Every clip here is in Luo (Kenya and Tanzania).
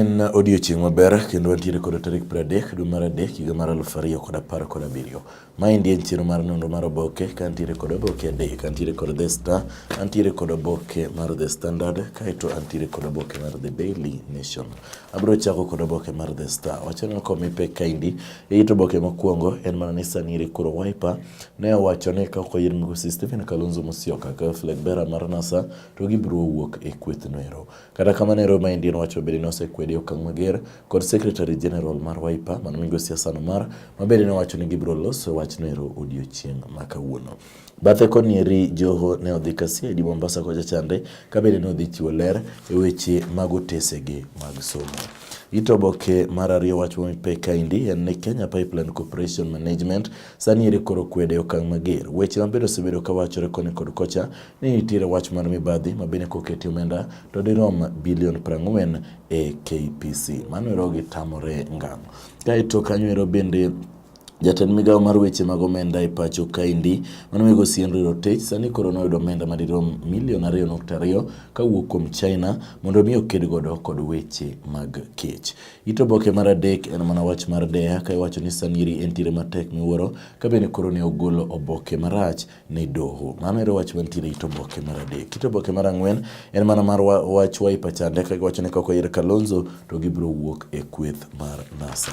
En odiochieng' maber kendo wantiere kod tarik 30 dwe mar adek higa mar 2017. Maendi en chiro mar nonro mar oboke ka antiere kod oboke adek, antiere kod The Star, antiere kod oboke mar The Standard, kaeto antiere kod oboke mar The Daily Nation. Abro chako kod oboke mar The Star. Wachano komipe kaindi it oboke mokwongo en mana ni Saniri koro Wiper ne owacho ni ka ok oyier Migosi Stephen Kalonzo Musyoka ka flag bearer mar NASA to gibiro wuok e kweth noero. Kata kamano ero maendi nowacho bende nosekwedi okang' mager kod Secretary General mar Wiper mano Migosi Hassan Omar mabende nowacho ni gibiro loso wach noero odiochieng' ma kawuono. Bathe konieri Joho ne odhi Kasia di Mombasa kocha chande ka bende ne odhi chiwo ler e weche mag otesege mag somo. Itoboke mar ariyo wach momipe kaindi en ni Kenya Pipeline Corporation Management sani ere koro kwede okang' mager. Weche mabedo osebedo ka wachore koni kod kocha ni nitiere wach mar mibadhi mabende koketi omenda to dirom bilion 40 e KPC. Mano ero gitamore ngang'. Kaeto kanyo ero bende Jatend migawo mar weche mag omenda e pacho kaindi mano Migosi Henry Rotich sani koro noyudo omenda madirom milion 2.2 kawuok kuom China mondo mi oked godo kod weche mag kech. Itoboke mar adek en mana wach mar DEA ka iwacho ni Saniri entiere matek miwuoro ka bende koro ne ogolo oboke marach ne doho. Mano ero wach mantiere itoboke mar adek. Itoboke mar ang'wen en mana mar wach Wiper chande ka iwacho ni koko yier Kalonzo to gibiro wuok e kweth mar NASA.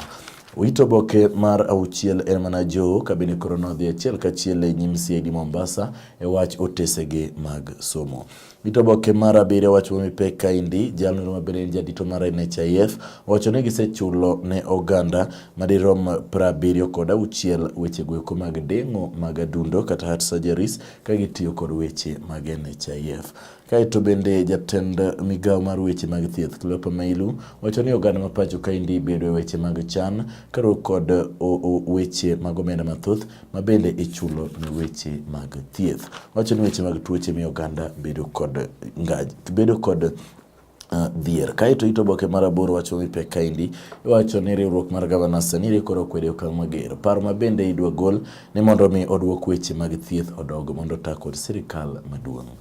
Itoboke mar auchiel en mana Joho ka bende koro nodhi achiel kachiel e nyim CID Mombasa e wach otesege mag somo. Itoboke mar abiriyo wach momipe kaindi jalno mabende en jadito mar NHIF wacho ni gisechulo ne oganda madirom 76 weche goeko mag deng'o mag adundo kata heart surgeries ka gitiyo kod weche mag NHIF. Kaeto bende jatend migawo mar weche mag thieth Cleopa Mailu wacho ni oganda mapacho kaindi bedo e weche mag chan karo kod weche mag omenda mathoth mabende ichulo ne weche mag thieth. Wacho ni weche mag tuoche mi oganda bedo kod dhier. Kaeto itoboke mar aboro wacho mipe kaindi iwacho ni riwruok mar Governors Saniri koro kwede okang' mager. Paro mabende idwa gol ni mondo mi odwok weche mag thieth odog mondo ta kod sirikal maduong'.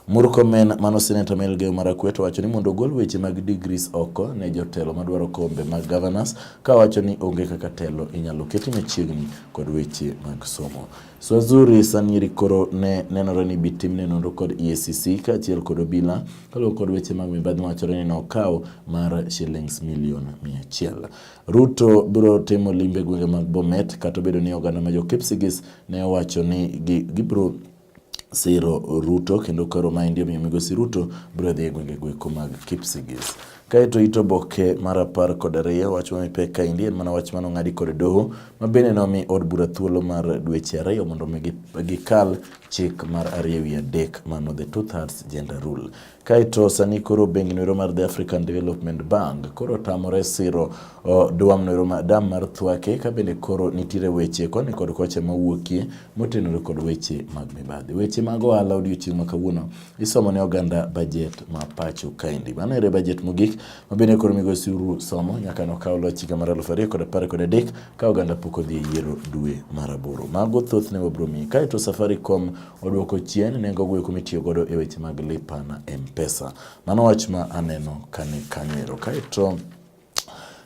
Murkomen mano Senator Melgeo Marakwet wacho ni mondo gol weche mag degrees oko ne jotelo madwaro kombe mag governors ka wacho ni onge kaka telo inyalo keti machiegni kod weche mag somo. Swazuri Saniri koro ne nenore ni bitimne nonro kod EACC ka achiel kod obila kaluwo kod weche mag mibadhi mawachore ni nokaw mar shillings milion 100. Ruto biro timo limbe gwenge mag Bomet kata bedo ni oganda ma jo Kipsigis ne owacho ni gibiro siro Ruto kendo koro maendi omiyo Migosi Ruto biro dhi e gwenge goeko mag Kipsigis. Kaeto itoboke mar 12 wach momipe kaindi en mana wach manong'adi kod doho mabende nomi od bura thuolo mar dweche 2 mondo gikal chik mar 2/3 mano the two-thirds gender rule. Kaeto sani koro bengi noero mar The African Development Bank koro tamore siro dwam noero dam mar Thwake ka bende koro nitiere weche koni kod kocha mawuokie motenore kod weche mag mibadhi. Weche mag ohala odiochieng' ma kawuono isomo ne oganda budget ma pacho kaindi. Mano ere budget mogik mabende koro Migosi Uru somo nyaka nokaw loch higa mar 2013 ka oganda pok odhi yiero dwe mar 8. Mago thoth ne wabro mi. Kaeto Safaricom odwoko chien nengo goeko mitiyo godo e weche mag lipa na M-Pesa. Mano wach ma aneno kanero. Kaeto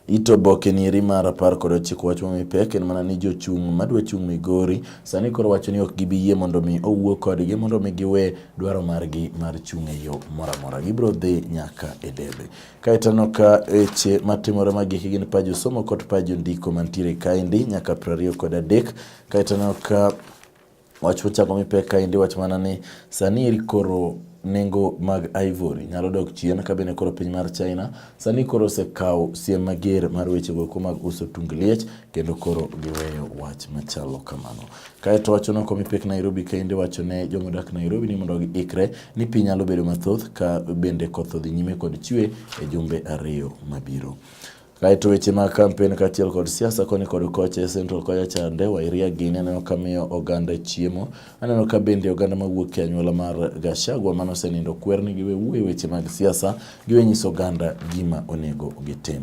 itoboke nieri mar 19 wach momipe en mana ni jochung' madwa chung' Migori sani koro wacho ni ok gibiyie mondo mi owuo kodgi mondo mi giwe dwaro margi mar chung' e yo moramora. Gibiro dhi nyaka e debe. Kaeto noka weche matimore magiki gin pajo somo kod pajo ndiko mantiere kaindi nyaka 23. Kaeto noka wach mochako mipe kaindi wach mana ni sani koro nengo mag ivory nyalo dok chien ka bende koro piny mar China sani koro osekaw siem mager mar weche goeko mag uso tung liech kendo koro giweyo wach machalo kamano. Kaeto wacho no komipek Nairobi kainde wacho ne jomodak Nairobi ni mondo giikre ni piny nyalo bedo mathoth ka bende koth odhi nyime kod chwe e jumbe 2 mabiro. Kaeto weche mag kampen kachiel kod siasa koni kod kocha Central Kocha chande Wairia Gini aneno kamiyo oganda chiemo. Aneno ka bende oganda mawuok e anyuola mar Gachagua mano senindo kwer ni giwe wuoyo weche mag siasa giwe nyiso oganda gima onego gitim.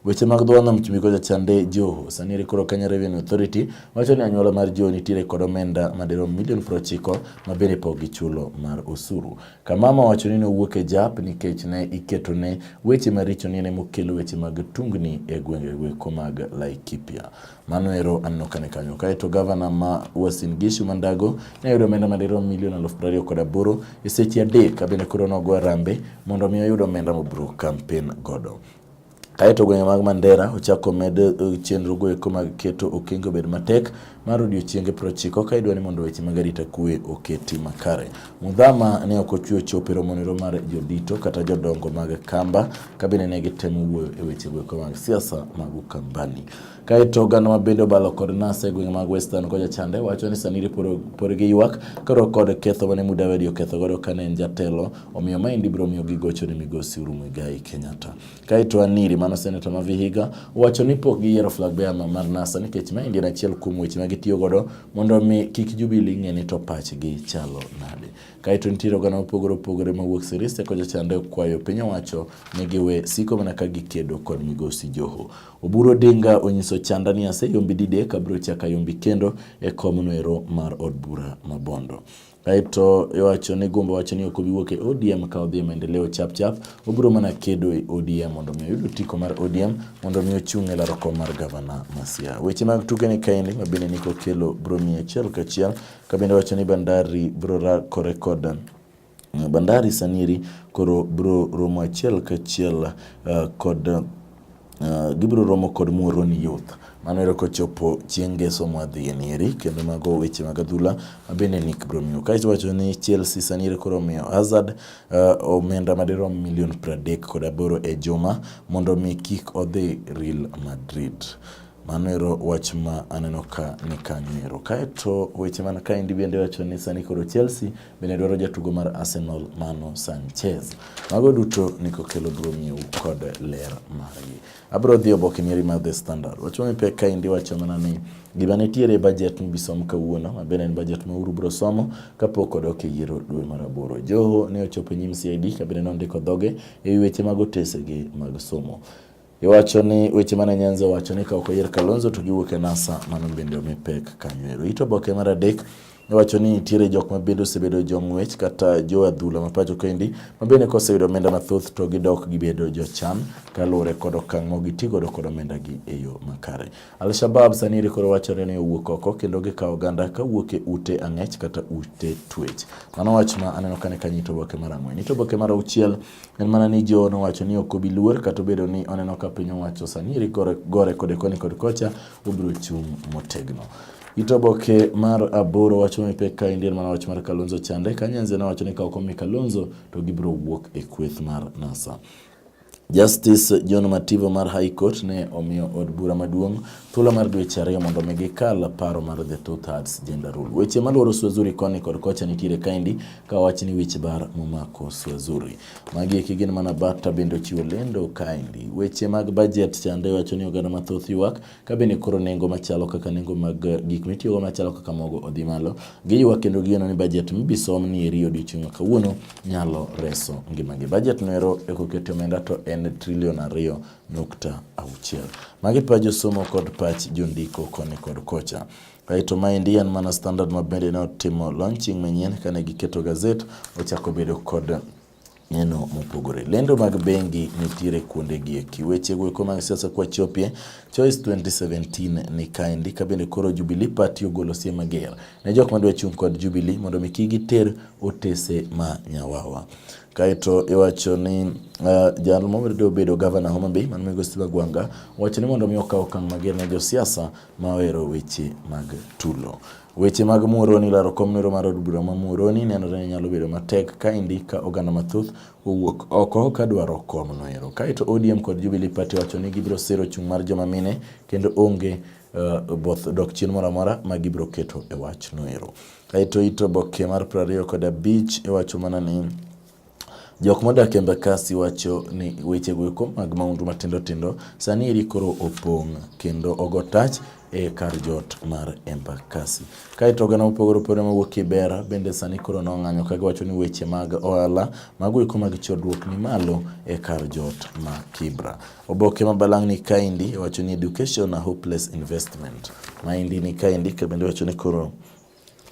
Weche mag dhowana mchumiko ja chande Joho sani koro Kenya Revenue Authority wacho ni anyuola mar Joho nitiere kod omenda madirom milion 90 ma bende pok gichulo mar osuru. Kamama wacho ni owuok e jap nikech ne iketo ne weche maricho ni ne mokelo weche mag tungni e gwenge mag Laikipia. Mano ero anno kane kanyo. Kaeto gavana ma Uasin Gishu Mandago ne yudo omenda madirom milion 28 e seche 3 ka bende koro nogo rambe mondo mi oyud omenda mobro campaign godo. Kaeto gwenge mag Mandera ochako med chenro goeko mag keto okengo bed matek mar odiochienge 90 ka idwani mondo weche mag arita kwe oketi makare. Mudhama ne okochwe chopero monero mar jodito kata jodongo mag Kamba ka bende ne gitemo wuoyo e weche goeko mag siasa mag Ukambani. Kaeto gano mabende obalo kod NASA e gwenge mag Western koja chande wacho ni sani por gi ywak karo kod ketho mane Mudavadi oketho godo kane en jatelo omiyo maendi biro miyo gigocho ni migosi Uhuru Muigai Kenyatta. Kaeto Aniri mano senator ma Vihiga wacho ni pok giyiero flag bearer mar NASA nikech maendi en achiel kuom weche ma gitiyo godo mondo mi kik Jubilee ng'eni to pachgi chalo nade. Kaeto nitiere gano opogore mawuok Sirisia koja chande kwayo piny owacho ni giwe siko mana ka gikedo kod migosi Joho. Oburu Odinga onyiso chanda ni ase yombi dide kabro chaka yombi kendo e komnoero mar od bura ma Bondo. Kaeto iwacho ni Gumbo wacho ni ok obiwuok e ODM ka odhi maendeleo chap obiro mana kedo e ODM mondo mi oyud tiko mar ODM mondo mi ochung' e laro kom mar gavana Masia. Weche mag tuke ni kaendi mabende niko kelo bromie achiel kachiel ka bende wacho ni Bandari bro rakore kod Bandari Saniri koro bro romo achiel kachiel kod gibro romo kod Muhoroni Youth. Mano ero kochopo chieng' ngeso mwadhi enieri kendo mago weche mag adhula mabende Nick Bromio. Kaeto wacho ni Chelsea sani koro miyo Hazard omenda madirom milion 38 e juma mondo mi kik odhi Real Madrid. Mano ero wach ma aneno ka ni kanyo ero. Kaeto weche man kaendi bende wacho ni sani koro Chelsea bende dwaro jatugo mar Arsenal Mano Sanchez. Mago duto niko kelo Bromio kod ler margi. Abro dhi oboke mieri mar The Standard. Wacho mi pek kaendi wacho mana ni gima nitiere budget mibisom kawuono mabende en budget ma Uhuru bro somo kapok odok e yiero dwe mar 8. Joho ne ochopo nyim CID ka bende nondiko dhoge e weche mag otesegi mag somo. Iwacho ni weche mana Nyanza wacho ni ka ok oyier Kalonzo to giwuok e NASA mano bende omepek kanyo ero. Ito boke mar 3 iwacho ni nitiere jok ma bende osebedo jong'wech kata jo adhula mapacho kendi mabende koseyudo omenda mathoth to gidok gibedo jochan kaluwore kod okang' mogitigodo kod omenda gi e yo makare. Al-Shabab sani koro wachore ni owuok oko kendo gikawo oganda ka wuok e ute ang'ech kata ute twech. Mano wach ma aneno kane kanyito boke mar 4. Ito boke mar 6 en mana ni jo no wacho ni ok obi luor kata bedo ni oneno ka piny owacho sani gore kod koni kod kocha obiro chung' motegno. Itoboke mar 8 wacho mi peka indian mana wach mar Kalonzo chande ka Nyanza na wacho ni ka okomi Kalonzo to gibiro wuok e kweth mar NASA. Justice John Mativo mar High Court ne omiyo od bura maduong' thuolo mar dweche 2 mondo gikal paro mar the two-thirds gender rule. Weche maluoro Swazuri koni kod kocha nitiere kaendi ka wach ni wich bar momako Swazuri. Magi gin mana bata bende chiwo lendo kaendi. Weche mag budget chande wacho ni oganda mathoth ywak ka bende koro nengo machalo kaka nengo mag gik mitiyogo machalo kaka mogo odhi malo. Giywak kendo gino ni budget mibisom ni eri odiochieng' kawuono nyalo reso ngimagi. Budget no ero ekoketo omenda to en trilion 2.6. Magi pajo somo kod pach jondiko koni kod kocha. Kaeto maendi en mana Standard mabende ne otimo launching manyien kane giketo gazet ochako bedo kod neno mopogore. Lendo mag bengi nitiere kuonde gieki. Weche goeko mag siasa kwa chopie Choice 2017 ni kaendi ka bende koro Jubilee Party ogolo sie mager ne jok madwa chung' kod Jubilee mondo mikigi ter otese ma nyawawa. Kaeto iwacho ni jal momedo bedo governor Homa Bay man migosi Bagwanga wacho ni mondo mi okaw okang' mager ne jo siasa mawero weche mag tulo. Weche mag Muhoroni laro komnero mar od bura ma Muhoroni nenore ni nyalo bedo matek kaendi ka oganda mathoth owuok oko ka dwaro komno ero. Kaeto ODM kod Jubilee Party wacho ni gibiro sero chung' mar joma mine kendo onge both dok chien moro amora ma gibiro keto e wach no ero. Kaeto ito boke mar 25 iwacho mana ni Jok modak Embakasi wacho ni weche goeko mag maundu matindo tindo sani eri koro opong' kendo ogo tach e kar jot mar Embakasi. Kaeto oganda mopogore opogore mawuok Kibera bende sani koro nong'anyo ka giwacho ni weche mag ohala magoeko mag chodruok ni malo e kar jot ma Kibra. Oboke ma balang' ni kaendi wacho ni education a hopeless investment. Maendi ni kaendi ka bende wacho ni koro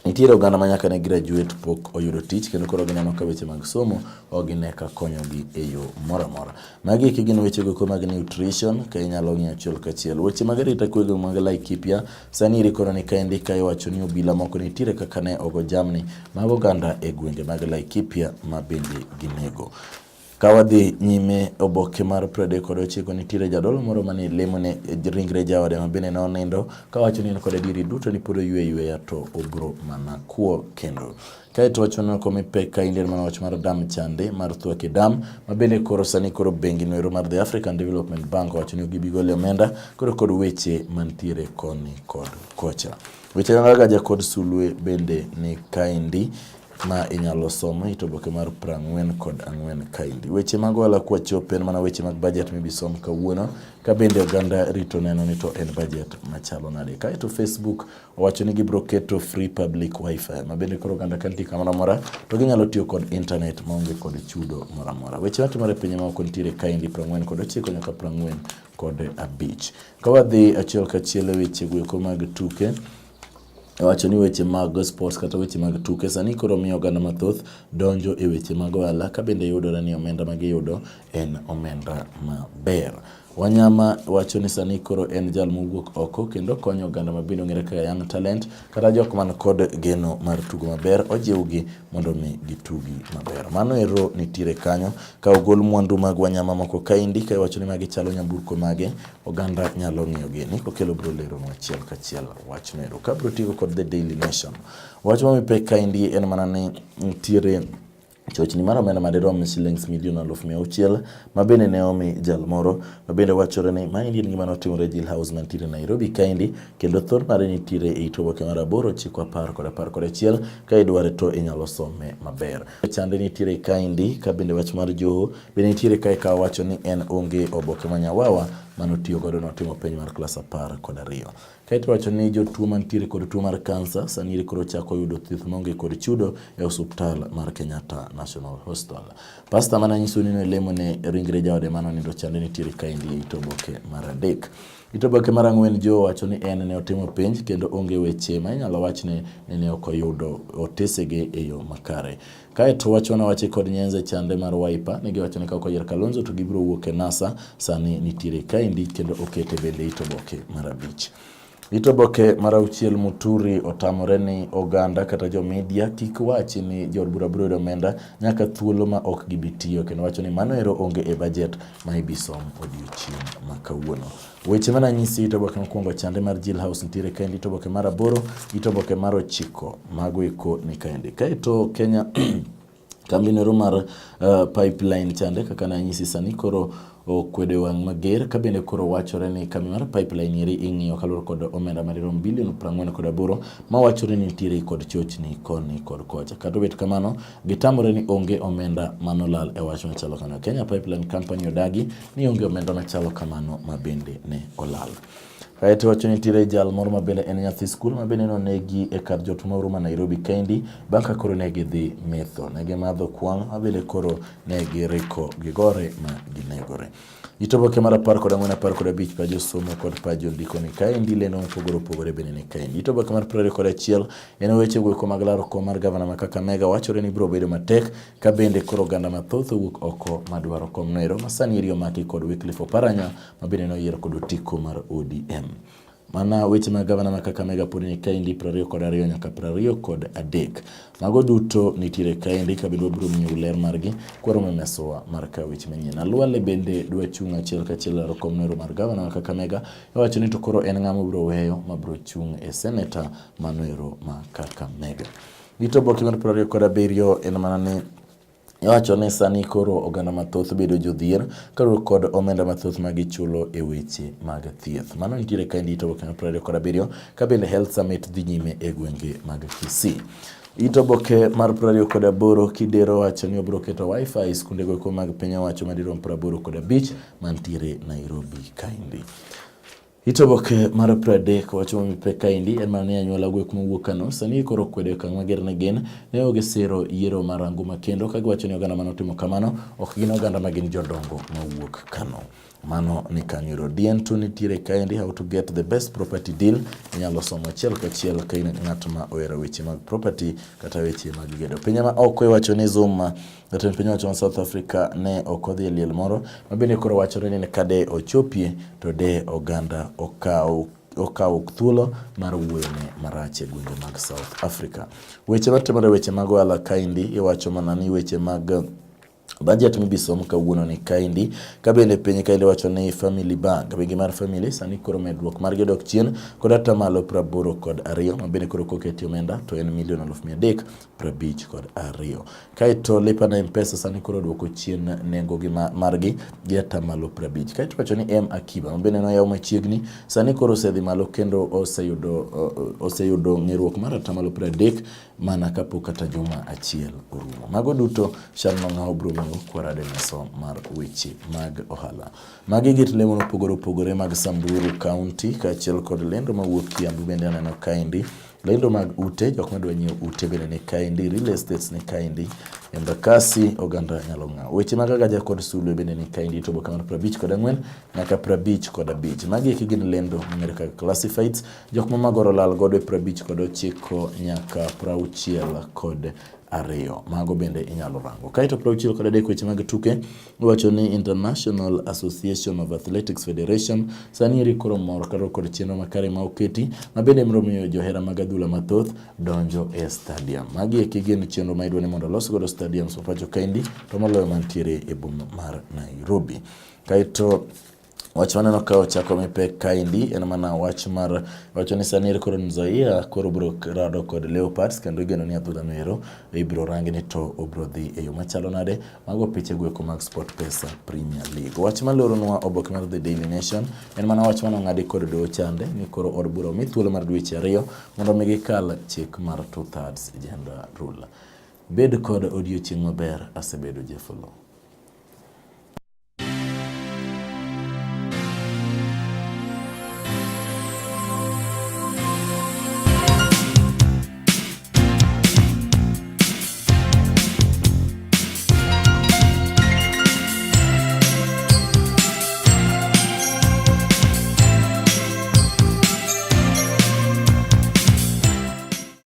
nitiere oganda ma nyaka ne graduate pok oyudo tich kendo koro gineno ka weche mag somo ogine ka konyogi e yo mora mora. Magi gin weche goeko mag nutrition ka inyalo ng'iyo achiel kachiel. Weche mag arita kwe mag Laikipia sani iri koro ni kaendi ka iwacho ni obila moko nitiere kaka ne ogo jamni mag oganda e gwenge mag Laikipia ma bende ginego. Kawadhi nyime oboke mar 39 nitiere jadolo moro mane lemo ne ringre jaode ma bende nonindo kawacho ni kod diri duto ni pod yweya to obro mana kuo kendo. Kaeto wacho ni komi pek ka Indian mana wach mar dam chande mar Thwake Dam ma bende koro sani koro bengi noero mar The African Development Bank wacho ni gibigole omenda koro kod weche mantiere koni kod kocha. Weche nga Jakod Sulwe bende ni kaendi ma inyalo somo ito boke mar 44 kaendi. Weche mag ohala kwa chopen mana weche mag budget mibisom kawuono ka bende oganda rito neno ni to en budget machalo nade. Kaeto Facebook wacho ni gibro keto free public wifi ma bende koro oganda kanti kamoro mora to ginyalo tiyo kod internet maonge kod chudo mora mora. Weche matimore e pinje maoko nitiere kaendi 49 nyaka 45. Kawadhi achiel kachiel weche goeko mag tuke wacho ni weche mag sports kata weche mag tuke sani koro miyo oganda mathoth donjo e weche mag ohala ka bende yudore ni omenda ma giyudo en omenda maber. Wanyama wacho ni sani koro en jal mowuok oko kendo konyo oganda mabende ong'ere kaka young talent kata jok man kod geno mar tugo maber ojiwgi mondo mi gitugi maber. Mano ero nitiere kanyo ka ogol mwandu mag Wanyama moko kaendi ka wacho ni magi chalo nyamburko mage oganda nyalo ng'iyogi ni kokelo bro lero no achiel kachiel wach mero ka bro tigo kod The Daily Nation. Wach ma mipek kaendi en mana ni nitiere chochni mar omenda madirom shillings milion 600,000 ma bende ne omi jal moro ma bende wachore ni maendi en gima notimore Jill House mantiere Nairobi kaendi kendo thoth mare nitiere e oboke mar 8:10 ka idware to inyalo some maber. Chande nitiere kaendi ka bende wach mar Joho bende nitiere kae ka wacho ni en onge oboke manyawawa manotiyo godo notimo penj mar klas 12. Kaeto wacho ni jotuo mantiere kod tuo mar kansa sani koro chako yudo thieth maonge kod chudo e osuptal mar Kenyatta National Hospital. Pastor mana nyiso ni lemo ne ringre jaode mano nindo chande nitiere kaendi e oboke mar 3. Oboke mar 4 Joho wacho ni en ne otimo penj kendo onge weche ma inyalo wach ne ok oyudo otesege e yo makare. Kaeto wacho na wache kod nyenze chande mar Wiper ne giwacho ni kako yier Kalonzo to gibro wuok e NASA sani nitiere kaendi kendo okete bende oboke mar 5. Oboke mar 6 Muturi otamore ni oganda kata jo media kik wachi ni jod bura bro omenda nyaka thuolo ma ok gibitiyo kendo wacho ni mano ero onge e budget ma ibisom odiochieng' ma kawuono. Weche mana nyisi oboke mokwongo chande mar Jill House nitiere kaendi oboke mar 8 oboke mar 9 mago eko ni kaendi. Kaeto Kenya kambi nero mar pipeline chande kaka na nyisi sani koro okwede wang' mager ka bende koro wachore ni kambi mar pipeline eri ing'iyo kaluwore kod omenda madirom bilion 48 ma wachore ni nitiere kod chochni koni kod kocha. Kata obet kamano gitamore ni onge omenda manolal e wach machalo kamano. Kenya Pipeline Company odagi ni onge omenda machalo kamano ma bende ne olal. Kaeto wacho nitiere jal moro ma bende en nyathi skul ma bende nonegi e kar jot moro ma Nairobi kaendi bang' ka koro ne gidhi metho. Ne gimadho kwang' ma bende koro ne giriko gigore ma ginegore. Oboke mar 14-15 pa josomo kod pa jondiko ni kaendi lendo mopogore opogore bende ni kaendi. Oboke mar 21 en weche goeko mag laro kom mar gavana ma Kakamega wachore ni biro bedo matek ka bende koro oganda mathoth owuok oko madwaro kom noero ma sani iriyo maki kod Wycliffe Oparanya ma bende noyiero kod otiko mar ODM. Mana weche mag gavana ma Kakamega pod ni kaendi 22 nyaka 23. Mago duto nitiere kaendi ka bende biro miyo ler margi kwaro mesowa mar ka weche manyien. Alwale bende dwa chung' achiel kachiel laro kom noero mar gavana ma Kakamega wacho ni to koro en ng'ama biro weyo ma biro chung' e seneta manoero ma Kakamega. Oboke mar 27 en mana ni wacho ni sani koro oganda mathoth bedo jodhier kaluwore kod omenda mathoth ma gichulo e weche mag thieth. Mano nitiere kaendi oboke mar 27 ka bende Health Summit dhi nyime e gwenge mag Kisii. Ito boke mar 28 Kidero wacho ni obiro keto wifi skunde go mag piny owacho madirom 85 mantiere Nairobi kaendi. Ito boke mar 30 wacho Momipe kaendi en mana ni anyuola gwek mowuok Kano sani koro kwede okang' mager ne gin ne ogesero yiero mar Anguma kendo ka giwacho ni oganda manotimo kamano ok gin oganda magin jodongo mawuok Kano. Mano ni kanyo Dientu nitiere kaendi how to get the best property deal. Inyalo somo achiel kachiel ka in ng'at ma ohero weche mag property kata weche mag gedo. Piny ma oko wacho ni Zuma kata piny wacho South Africa ne ok odhi liel moro mabende koro wachore ni kade ochopie to de oganda okaw thuolo mar wuone marach e gwenge mag South Africa. Weche matimore weche mag ohala kaendi iwacho mana ni weche mag budget mibisom kawuono ni kaendi kabende piny kaendi wacho ni Family Bank bengi mar Family sani koro medruok mar gedok chien kod atamalo 82 mabende koro koketi omenda to en $1,352,000 kaito lipa na M-Pesa sani koro duoko chien nengo gi margi gi atamalo 50 kaito wacho ni M-Akiba mabende no yaw machiegni sani koro osedhi malo kendo oseyudo ng'eruok mar atamalo 30 mana kapok kata juma achiel orumo. Mago duto shalno ng'awo bro kwarade meso mar weche mag ohala. Magi git lemo opogore mag Samburu County kaachiel kod lendo mawuok Kiambu bende aneno kaendi. Lendo mag ute, jok madwa nyiewo ute bende ni kaendi, real estates ni kaendi, Embakasi oganda nyalo ng'awo. Weche mag Agaja kod Sulwe bende ni kaendi to boka mar 54 nyaka 55. Magi gin lendo mong'ere kaka classifieds, jok mamagoro lal godo 59 nyaka 62. Mago bende inyalo rango. Kaito 63 weche mag tuke wacho ni International Association of Athletics Federation sani eri koro mor karo kod chenro makare ma oketi mabende miyo johera mag adhula mathoth donjo e stadium. Magi gin chenro ma idwa ni mondo los godo stadiums pacho kaendi to moloyo mantiere e boma mar Nairobi. Kaito wach maneno ka ochako Momipe kaendi en mana wach ni sani koro Nzoia koro bro rado kod Leopards kendo igeno ni adhula noero ibro rangi ni to obro dhi e yo machalo nade. Mago piche gweko mag SportPesa Premier League. Wach maloronwa oboke mar The Daily Nation en mana wach manong'adi kod doho chande ni koro od bura omi thuolo mar dweche 2 mondo gikal chik mar 2/3 gender rule. Bed kod odiochieng' maber. Asebedo Jefolo.